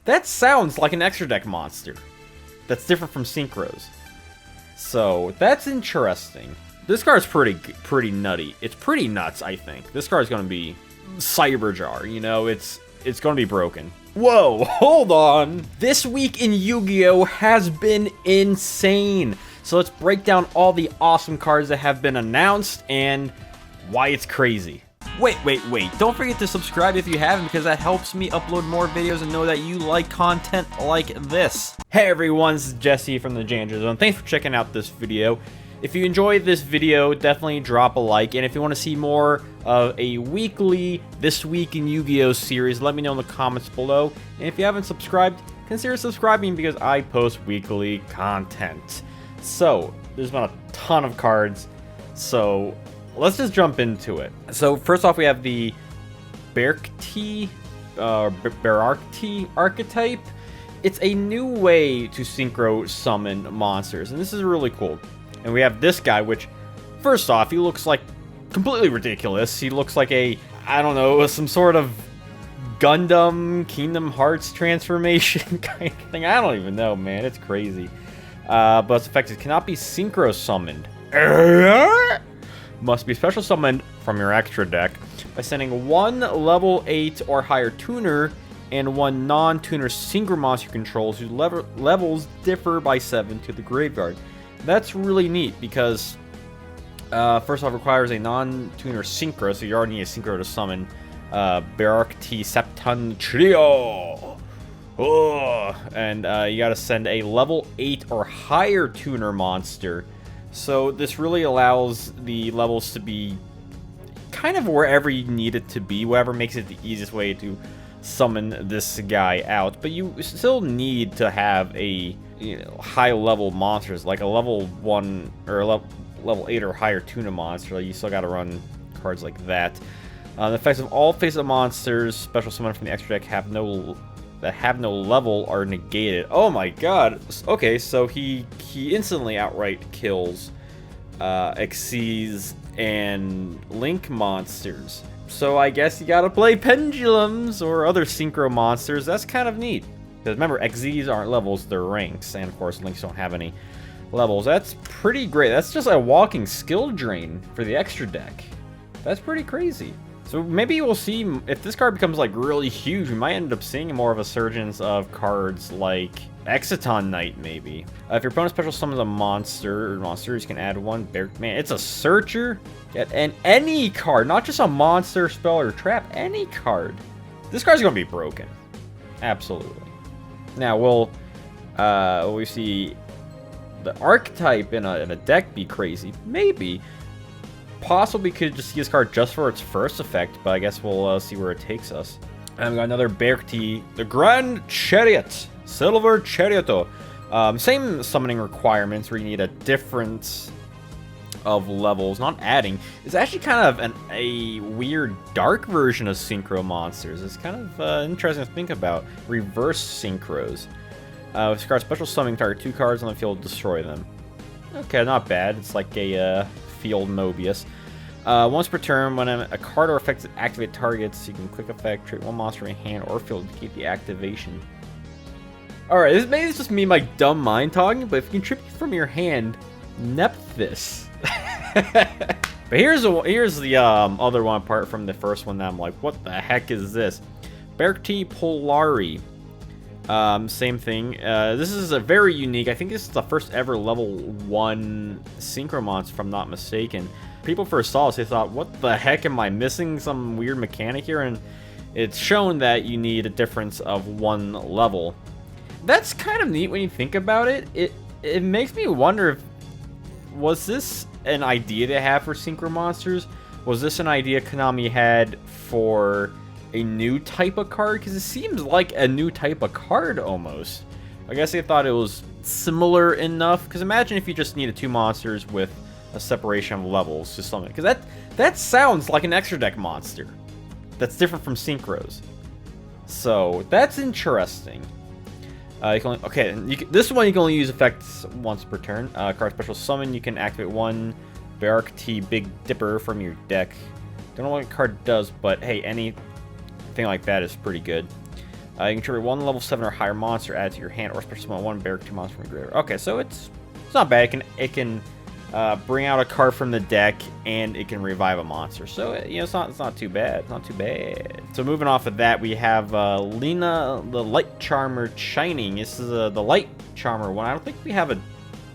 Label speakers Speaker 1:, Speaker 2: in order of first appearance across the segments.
Speaker 1: That sounds like an extra deck monster. That's different from Synchros. So, that's interesting. This card's pretty nutty. It's pretty nuts, I think. This card's gonna be Cyberjar, you know? It's gonna be broken. Whoa, hold on! This week in Yu-Gi-Oh! Has been insane! So let's break down all the awesome cards that have been announced and why it's crazy. Wait, don't forget to subscribe if you haven't, because that helps me upload more videos and know that you like content like this. Hey everyone, this is Jesse from the Janjo Zone. Thanks for checking out this video. If you enjoyed this video, definitely drop a like, and if you want to see more of a weekly This Week in Yu-Gi-Oh! Series, let me know in the comments below. And if you haven't subscribed, consider subscribing because I post weekly content. So, there's been a ton of cards, so let's just jump into it. So first off, we have the Bearcti archetype. It's a new way to synchro summon monsters, and this is really cool. And we have this guy, which, first off, he looks like completely ridiculous. He looks like a, I don't know, some sort of Gundam Kingdom Hearts transformation kind of thing. I don't even know, man. It's crazy. But its effect, it cannot be synchro summoned. Must be special summoned from your extra deck by sending one level 8 or higher tuner and one non-tuner synchro monster controls whose levels differ by 7 to the graveyard. That's really neat because first off, requires a non-tuner synchro, so you already need a synchro to summon Bearcti Septon Trio. Oh, and you gotta send a level 8 or higher tuner monster. So this really allows the levels to be kind of wherever you need it to be, whatever makes it the easiest way to summon this guy out. But you still need to have a high level monsters, like a level 1 or level 8 or higher tuner monster. You still gotta run cards like that. The effects of all face-up monsters special summon from the extra deck that have no level are negated. Oh my god. Okay, so he instantly outright kills Xyz and Link monsters. So I guess you gotta play pendulums or other synchro monsters. That's kind of neat. Because remember, Xyz aren't levels, they're ranks. And of course, Links don't have any levels. That's pretty great. That's just a walking skill drain for the extra deck. That's pretty crazy. So maybe we'll see, if this card becomes like really huge, we might end up seeing more of a surgence of cards like Exciton Knight, maybe. If your opponent special summons a monster or monsters, you can add one man, it's a searcher. And any card, not just a monster, spell, or trap, any card. This card's gonna be broken. Absolutely. Now will we see the archetype in a deck be crazy? Maybe. Possibly could just see this card just for its first effect, but I guess we'll see where it takes us. And we got another Bearcti, the Grand Chariot, Silver Charioto. Same summoning requirements where you need a difference of levels, not adding. It's actually kind of a weird dark version of synchro monsters. It's kind of interesting to think about. Reverse synchros. This card special summoning target 2 cards on the field, destroy them. Okay, not bad. It's like a field Mobius. Once per turn, when a card or effect activate targets, you can quick effect, trade one monster in hand or field to keep the activation. Alright, maybe it's just me, my dumb mind talking, but if you can tribute from your hand, Nephthys. But here's the other one apart from the first one that I'm like, what the heck is this? Bearcti Polari. Same thing. This is a very unique. I think this is the first ever level 1 synchro monster, if I'm not mistaken. People first saw this, they thought, what the heck, am I missing some weird mechanic here? And it's shown that you need a difference of 1 level. That's kind of neat when you think about it. It makes me wonder if, was this an idea they have for synchro monsters? Was this an idea Konami had for a new type of card? Because it seems like a new type of card almost. I guess they thought it was similar enough. Because imagine if you just needed 2 monsters with a separation of levels to summon. Because that sounds like an extra deck monster. That's different from synchros. So that's interesting. This one you can only use effects once per turn. Card special summon, you can activate 1 Bearcti Big Dipper from your deck. Don't know what card does, but hey, anything like that is pretty good. You can tribute 1 level 7 or higher monster added to your hand, or special summon 1 Bearcti monster from your graveyard. Okay, so it's not bad. It can bring out a card from the deck, and it can revive a monster. So it's not too bad. It's not too bad. So moving off of that, we have Lena, the Light Charmer Shining. This is the Light Charmer one. I don't think we have a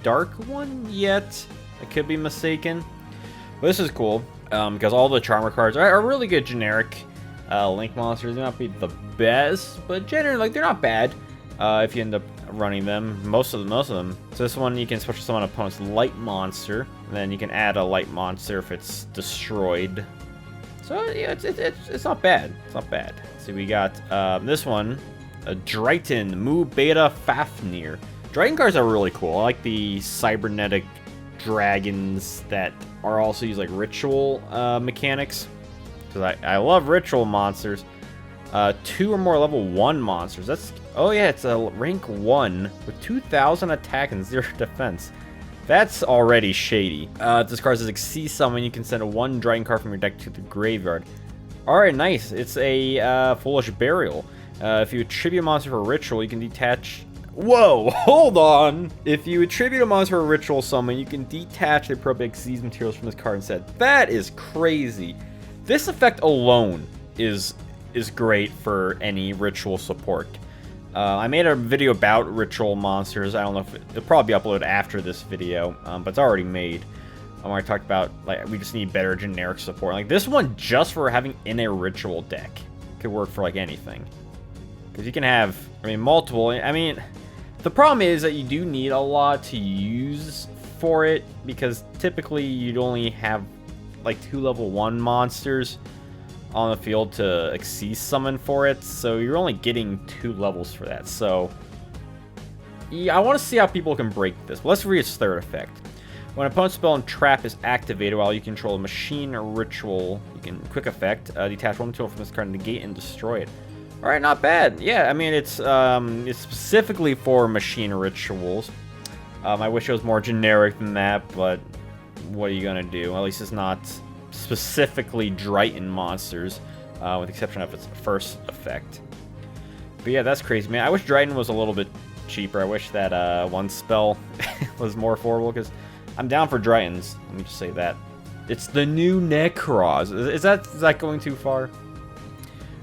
Speaker 1: dark one yet. I could be mistaken, but this is cool because all the Charmer cards are really good generic. Link monsters may not be the best, but generally, like, they're not bad if you end up running them. Most of them. So this one, you can special summon an opponent's light monster, and then you can add a light monster if it's destroyed. So yeah, it's not bad. It's not bad. So we got this one, a Drighton Mu Beta Fafnir. Dragon cards are really cool. I like the cybernetic dragons that are also used like ritual mechanics. Because I love ritual monsters. 2 or more level 1 monsters. Oh yeah, it's a rank 1 with 2,000 attack and 0 defense. That's already shady. This card says Exceed Summon. You can send a 1 Dragon card from your deck to the graveyard. Alright, nice. It's a Foolish Burial. If you attribute a monster for a ritual, you can detach... Whoa, hold on! If you attribute a monster for a ritual summon, you can detach the appropriate Exceed materials from this card instead. That is crazy. This effect alone is great for any ritual support. I made a video about ritual monsters. I don't know if it'll probably be uploaded after this video, but it's already made. Where I talked about, like, we just need better generic support. Like, this one, just for having in a ritual deck, could work for, like, anything. Because you can have, multiple. The problem is that you do need a lot to use for it, because typically you'd only have like 2 level 1 monsters on the field to Exceed Summon for it, so you're only getting 2 levels for that. So yeah, I want to see how people can break this. But let's read its third effect. When an opponent's spell and trap is activated while you control a machine or ritual, you can quick effect detach 1 tool from this card, negate and destroy it. All right, not bad. Yeah, it's specifically for machine rituals. I wish it was more generic than that, but what are you gonna do? At least it's not specifically Drighton monsters, with the exception of its first effect. But yeah, that's crazy, man. I wish Drighton was a little bit cheaper. I wish that one spell was more affordable, because I'm down for Drightons. Let me just say that. It's the new Necros. Is that going too far?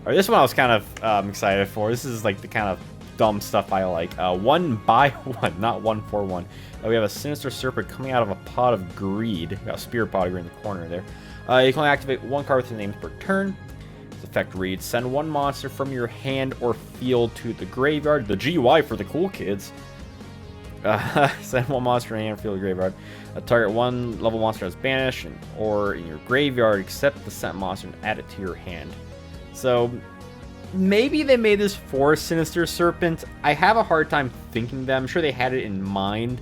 Speaker 1: Alright, this one I was kind of excited for. This is like the kind of dumb stuff I like. 1 by 1, not 1 for 1. We have a Sinister Serpent coming out of a Pot of Greed. We got a Spirit Pot here in the corner there. You can only activate 1 card with the name per turn. This effect reads, send 1 monster from your hand or field to the graveyard. The GUI for the cool kids. Send 1 monster from your hand or field to the graveyard. Target 1 level monster as banished or in your graveyard, except the sent monster, and add it to your hand. So maybe they made this for Sinister Serpent. I have a hard time thinking that. I'm sure they had it in mind.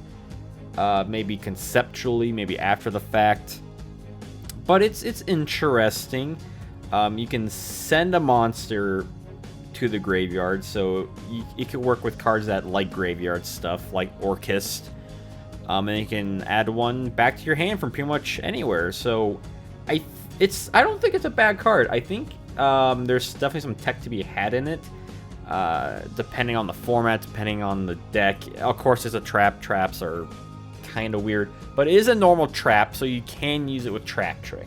Speaker 1: Maybe conceptually, maybe after the fact. But it's interesting. You can send a monster to the graveyard, so it can work with cards that like graveyard stuff, like Orchist. And you can add 1 back to your hand from pretty much anywhere. So I don't think it's a bad card. I think there's definitely some tech to be had in it, depending on the format, depending on the deck. Of course, it's a trap. Traps are kind of weird, but it is a normal trap, so you can use it with Trap Trick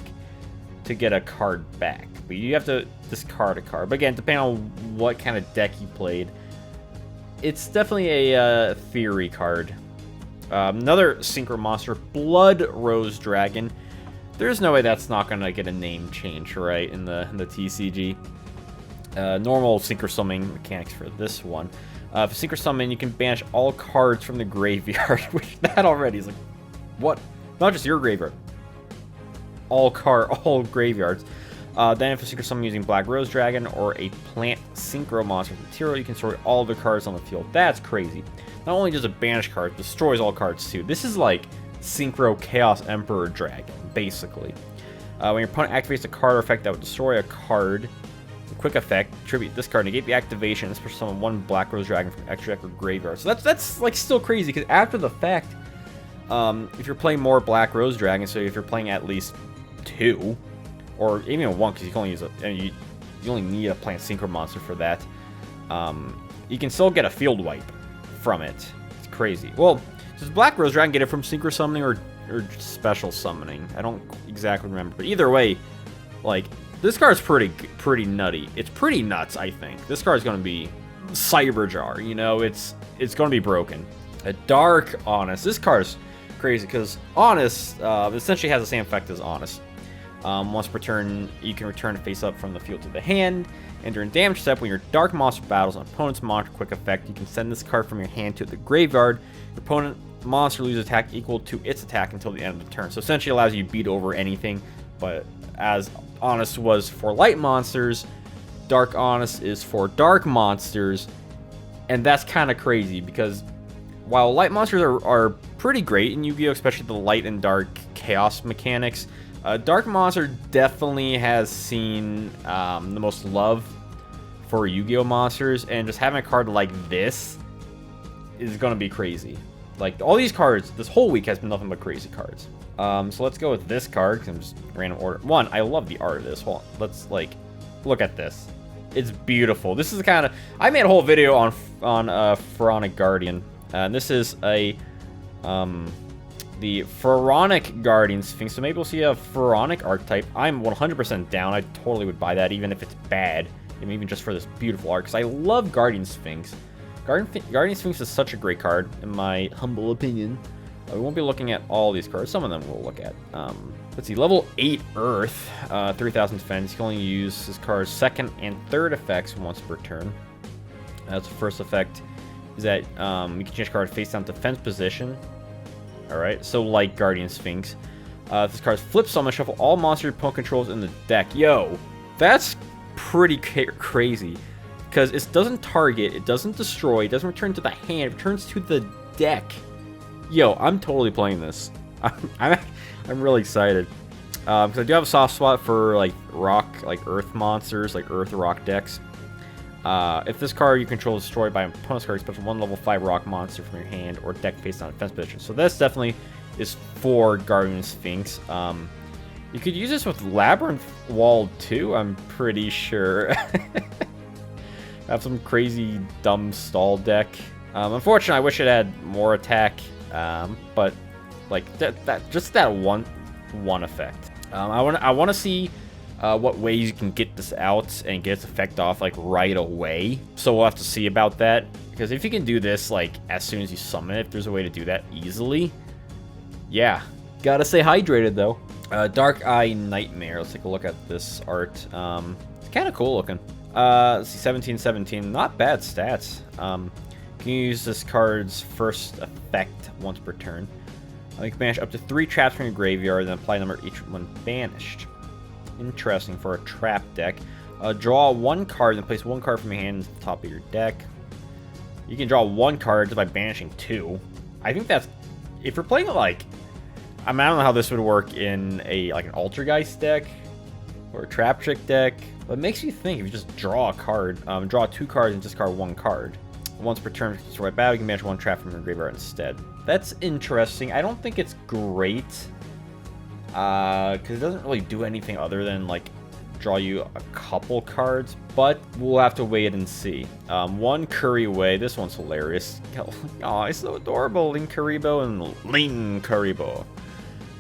Speaker 1: to get a card back. But you have to discard a card. But again, depending on what kind of deck you played, it's definitely a theory card. Another Synchro monster, Blood Rose Dragon. There's no way that's not gonna get a name change, right, in the TCG. Normal Synchro summoning mechanics for this one. For Synchro summon, you can banish all cards from the graveyard, which that already is like, what? Not just your graveyard. All graveyards. Then for Synchro summon using Black Rose Dragon or a plant Synchro monster material, you can sort all the cards on the field. That's crazy. Not only does it banish cards, destroys all cards too. This is like Synchro Chaos Emperor Dragon, basically. When your opponent activates a card or effect that would destroy a card, quick effect, tribute this card, negate the activation, this person summon 1 Black Rose Dragon from extra deck or graveyard. So that's like still crazy, because after the fact, if you're playing more Black Rose Dragon, so if you're playing at least 2, or even 1, because you can only use you only need a plant Synchro monster for that. you can still get a field wipe from it. It's crazy. Well, does Black Rose Dragon get it from Synchro Summoning or Special Summoning? I don't exactly remember. But either way, like, this card's pretty nutty. It's pretty nuts, I think. This card's going to be Cyberjar, you know? It's going to be broken. A Dark Honest. This card's crazy because Honest essentially has the same effect as Honest. Once per turn, you can return face up from the field to the hand. And during damage step, when your Dark Monster battles an opponent's monster quick effect, you can send this card from your hand to the graveyard. Your opponent monster loses attack equal to its attack until the end of the turn. So essentially allows you to beat over anything. But as Honest was for light monsters, Dark Honest is for dark monsters. And that's kind of crazy because while light monsters are pretty great in Yu-Gi-Oh!, especially the light and dark chaos mechanics, Dark Monster definitely has seen the most love for Yu-Gi-Oh! Monsters, and just having a card like this is going to be crazy. Like, all these cards, this whole week has been nothing but crazy cards. So let's go with this card, because I'm just random order. One, I love the art of this. Hold on, let's, like, look at this. It's beautiful. This is kind of... I made a whole video on Pharaonic Guardian, and this is a... the Pharaonic Guardian Sphinx, so maybe we'll see a Pharaonic archetype. I'm 100% down. I totally would buy that, even if it's bad, and even just for this beautiful art, because I love Guardian Sphinx. Guardian Sphinx is such a great card, in my humble opinion. We won't be looking at all these cards. Some of them we'll look at. Let's see, level 8 Earth, 3000 defense. You can only use this card's second and third effects once per turn. That's the first effect, is that you can change card face down defense position. Alright, so like Guardian Sphinx. This card's flip summon, shuffle all monster opponent controls in the deck. Yo, that's pretty crazy. Because it doesn't target, it doesn't destroy, it doesn't return to the hand, it returns to the deck. Yo, I'm totally playing this. I'm really excited. Because I do have a soft spot for like rock, like earth monsters, like earth rock decks. If this card you control is destroyed by an opponent's card, special 1 level 5 rock monster from your hand or deck face on defense position. So this definitely is for Guardian Sphinx. You could use this with Labyrinth Wall too, I'm pretty sure. Have some crazy dumb stall deck. Unfortunately, I wish it had more attack, but like that one effect. I want to see what ways you can get this out and get its effect off like right away. So we'll have to see about that, because if you can do this like as soon as you summon it, if there's a way to do that easily, yeah. Gotta stay hydrated though. Dark Eye Nightmare. Let's take a look at this art. It's kind of cool looking. Let's see, 1717. Not bad stats. You can use this card's first effect once per turn. You can banish up to 3 traps from your graveyard, then apply a number each one banished. Interesting for a trap deck. Draw 1 card and place 1 card from your hand to the top of your deck. You can draw 1 card just by banishing 2. I think that's... If you're playing it like... I mean, I don't know how this would work in like an Altergeist deck or a Trap Trick deck, but it makes you think if you just draw a card, draw 2 cards and discard 1 card. Once per turn, destroy battle, you can banish 1 trap from your graveyard instead. That's interesting. I don't think it's great, because it doesn't really do anything other than like draw you a couple cards, but we'll have to wait and see. 1 Kuriboh. This one's hilarious. Oh, it's so adorable. Link Kuriboh and Link Kuriboh.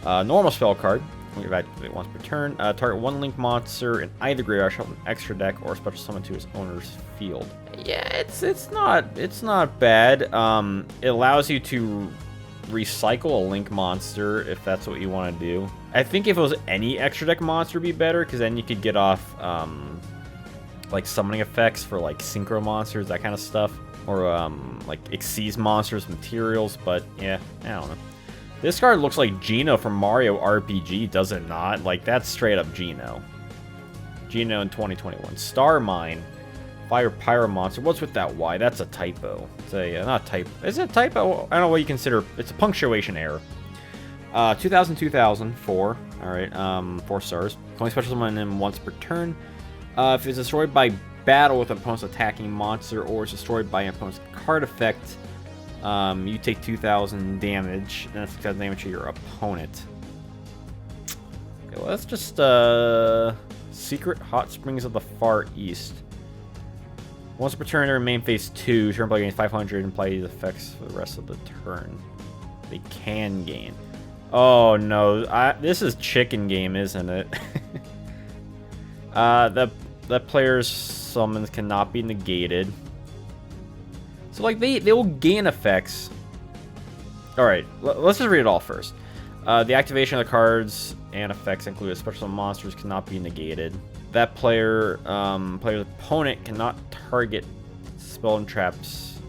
Speaker 1: Normal spell card. You activate once per turn. Target 1 Link monster in either graveyard, shuffle an extra deck, or special summon to its owner's field. Yeah, it's not bad. It allows you to recycle a Link monster if that's what you want to do. I think if it was any extra deck monster, it'd be better, because then you could get off like summoning effects for like synchro monsters, that kind of stuff, or like exceeds monsters materials. But yeah, I don't know. This card looks like Geno from Mario RPG, does it not? Like, that's straight up Geno. Geno in 2021. Star Mine. Fire Pyro Monster. What's with that Y? That's a typo. It's a, not typo. Is it a typo? I don't know what you consider. It's a punctuation error. 2000, 4. Alright, 4 stars. Only special summon him once per turn. If it's destroyed by battle with an opponent's attacking monster, or it's destroyed by an opponent's card effect, you take 2,000 damage, and that's 2,000 damage to your opponent. Okay, well, that's just Secret Hot Springs of the Far East. Once per turn, they remain phase 2. Turn play gains 500 and play these effects for the rest of the turn. They can gain. Oh no, this is chicken game, isn't it? That player's summons cannot be negated. So like they will gain effects. All right, let's just read it all first. The activation of the cards and effects included special monsters cannot be negated. That player's opponent cannot target spell and traps.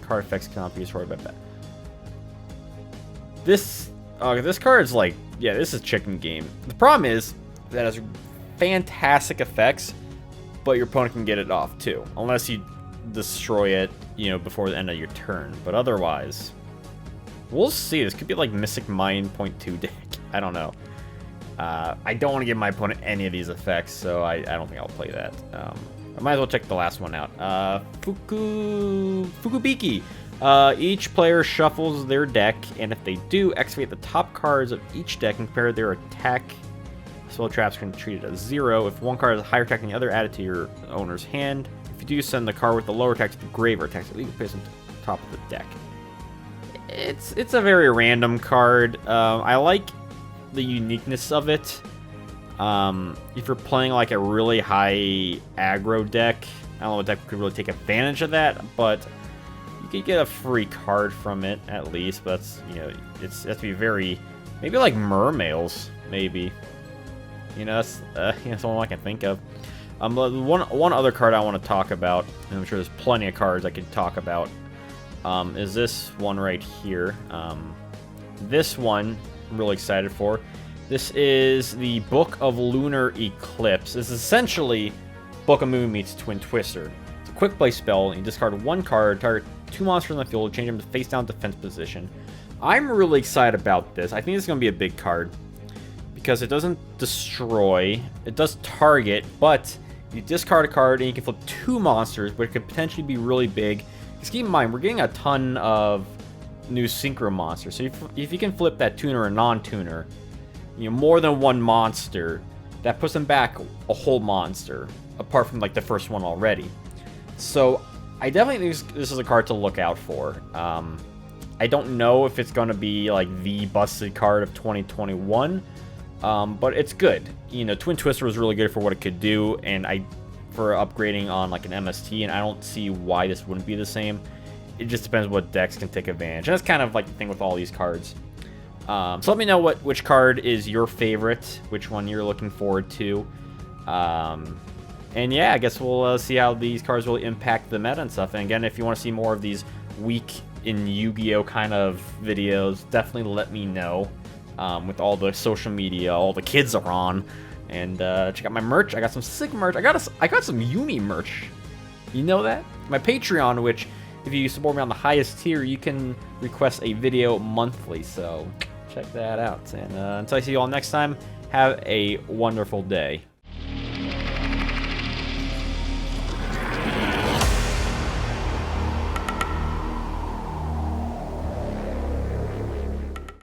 Speaker 1: Card effects cannot be destroyed by that. This card is like, yeah, this is chicken game. The problem is that it has fantastic effects, but your opponent can get it off too, unless you destroy it, you know, before the end of your turn. But otherwise, we'll see. This could be like Mystic Mind .2 deck. I don't know. I don't want to give my opponent any of these effects, so I don't think I'll play that. I might as well check the last one out. Fukubiki. Each player shuffles their deck, and if they do, activate the top cards of each deck and compare their attack. Spell traps can be treated as 0. If one card has a higher attack than the other, add it to your owner's hand. If you do, send the card with the lower attack to the grave or attacks the legal place on top of the deck. It's a very random card. I like the uniqueness of it. If you're playing like a really high aggro deck, I don't know what deck could really take advantage of that, but you could get a free card from it at least. But that's, you know, it has to be very, maybe like Mermails, maybe. You know, that's one I can think of. One other card I want to talk about, and I'm sure there's plenty of cards I could talk about, is this one right here. This one I'm really excited for. This is the Book of Lunar Eclipse. This is essentially Book of Moon meets Twin Twister. It's a quick play spell, and you discard one card, target 2 monsters on the field, change them to face down defense position. I'm really excited about this. I think this is going to be a big card, because it doesn't destroy, it does target, but you discard a card and you can flip 2 monsters, but it could potentially be really big. Just keep in mind, we're getting a ton of new Synchro monsters, so if you can flip that tuner or non-tuner, you know, more than 1 monster, that puts them back a whole monster, apart from like the first one already. So I definitely think this is a card to look out for. I don't know if it's going to be like the busted card of 2021, but it's good. You know, Twin Twister was really good for what it could do, and for upgrading on like an MST, and I don't see why this wouldn't be the same. It just depends what decks can take advantage. And that's kind of like the thing with all these cards. So let me know which card is your favorite, which one you're looking forward to. And yeah, I guess we'll see how these cards really impact the meta and stuff. And again, if you want to see more of these week in Yu-Gi-Oh kind of videos, definitely let me know. With all the social media, all the kids are on. And check out my merch. I got some sick merch. I got some Yumi merch. You know that? My Patreon, which if you support me on the highest tier, you can request a video monthly. So check that out. And until I see you all next time, have a wonderful day.